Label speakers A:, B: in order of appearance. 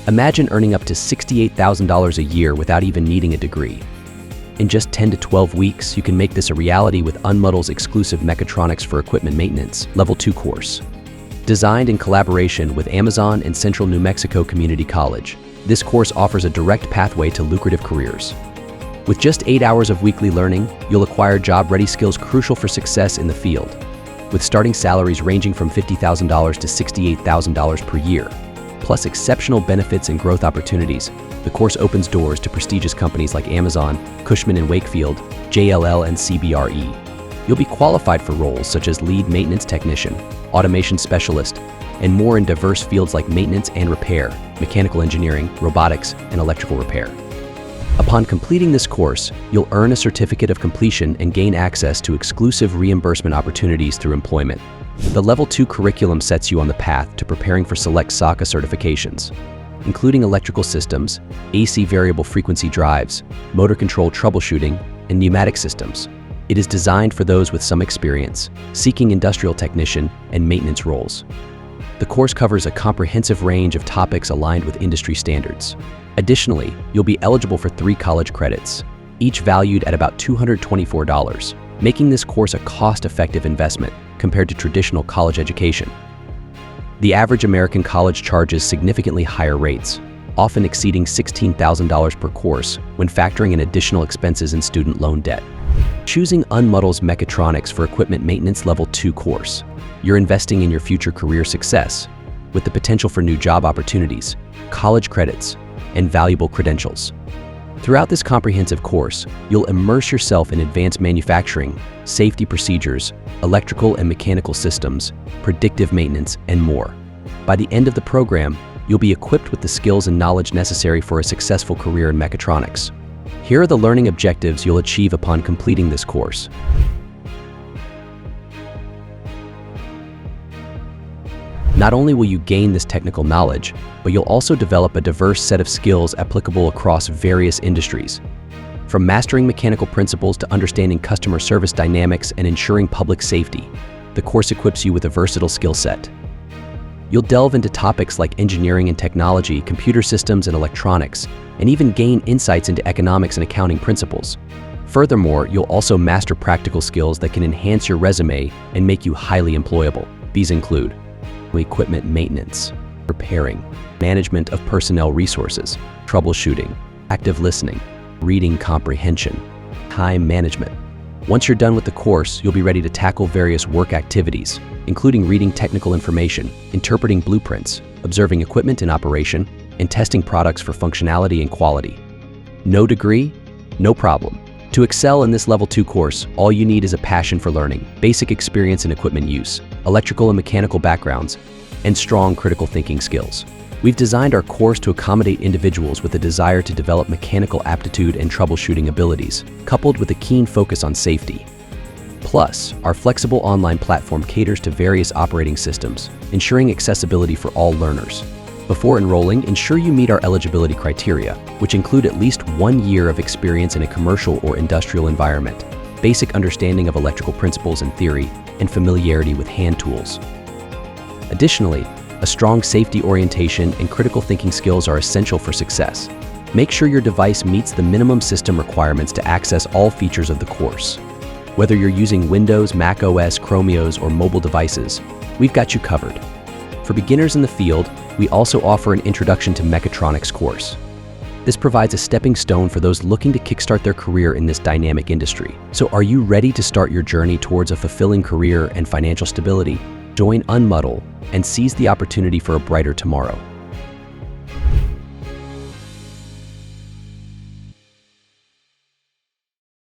A: Imagine earning up to $68,000 a year without even needing a degree. In just 10 to 12 weeks, you can make this a reality with Unmudl's exclusive Mechatronics for Equipment Maintenance Level 2 course. Designed in collaboration with Amazon and Central New Mexico Community College, this course offers a direct pathway to lucrative careers. With just 8 hours of weekly learning, you'll acquire job-ready skills crucial for success in the field. With starting salaries ranging from $50,000 to $68,000 per year, plus exceptional benefits and growth opportunities, the course opens doors to prestigious companies like Amazon, Cushman & Wakefield, JLL, and CBRE. You'll be qualified for roles such as lead maintenance technician, automation specialist, and more in diverse fields like maintenance and repair, mechanical engineering, robotics, and electrical repair. Upon completing this course, you'll earn a certificate of completion and gain access to exclusive reimbursement opportunities through employment. The Level 2 curriculum sets you on the path to preparing for select SOCA certifications, including electrical systems, AC variable frequency drives, motor control troubleshooting, and pneumatic systems. It is designed for those with some experience, seeking industrial technician and maintenance roles. The course covers a comprehensive range of topics aligned with industry standards. Additionally, you'll be eligible for 3 college credits, each valued at about $224, making this course a cost-effective investment compared to traditional college education. The average American college charges significantly higher rates, often exceeding $16,000 per course when factoring in additional expenses and student loan debt. Choosing Unmudl's Mechatronics for Equipment Maintenance Level 2 course, you're investing in your future career success with the potential for new job opportunities, college credits, and valuable credentials. Throughout this comprehensive course, you'll immerse yourself in advanced manufacturing, safety procedures, electrical and mechanical systems, predictive maintenance, and more. By the end of the program, you'll be equipped with the skills and knowledge necessary for a successful career in mechatronics. Here are the learning objectives you'll achieve upon completing this course. Not only will you gain this technical knowledge, but you'll also develop a diverse set of skills applicable across various industries. From mastering mechanical principles to understanding customer service dynamics and ensuring public safety, the course equips you with a versatile skill set. You'll delve into topics like engineering and technology, computer systems and electronics, and even gain insights into economics and accounting principles. Furthermore, you'll also master practical skills that can enhance your resume and make you highly employable. These include equipment maintenance, repairing, management of personnel resources, troubleshooting, active listening, reading comprehension, time management. Once you're done with the course, you'll be ready to tackle various work activities, including reading technical information, interpreting blueprints, observing equipment in operation, and testing products for functionality and quality. No degree? No problem. To excel in this Level 2 course, all you need is a passion for learning, basic experience in equipment use, electrical and mechanical backgrounds, and strong critical thinking skills. We've designed our course to accommodate individuals with a desire to develop mechanical aptitude and troubleshooting abilities, coupled with a keen focus on safety. Plus, our flexible online platform caters to various operating systems, ensuring accessibility for all learners. Before enrolling, ensure you meet our eligibility criteria, which include at least 1 year of experience in a commercial or industrial environment, basic understanding of electrical principles and theory, and familiarity with hand tools. Additionally, a strong safety orientation and critical thinking skills are essential for success. Make sure your device meets the minimum system requirements to access all features of the course. Whether you're using Windows, Mac OS, Chrome OS, or mobile devices, we've got you covered. For beginners in the field, we also offer an Introduction to Mechatronics course. This provides a stepping stone for those looking to kickstart their career in this dynamic industry. So are you ready to start your journey towards a fulfilling career and financial stability? Join Unmudl and seize the opportunity for a brighter tomorrow.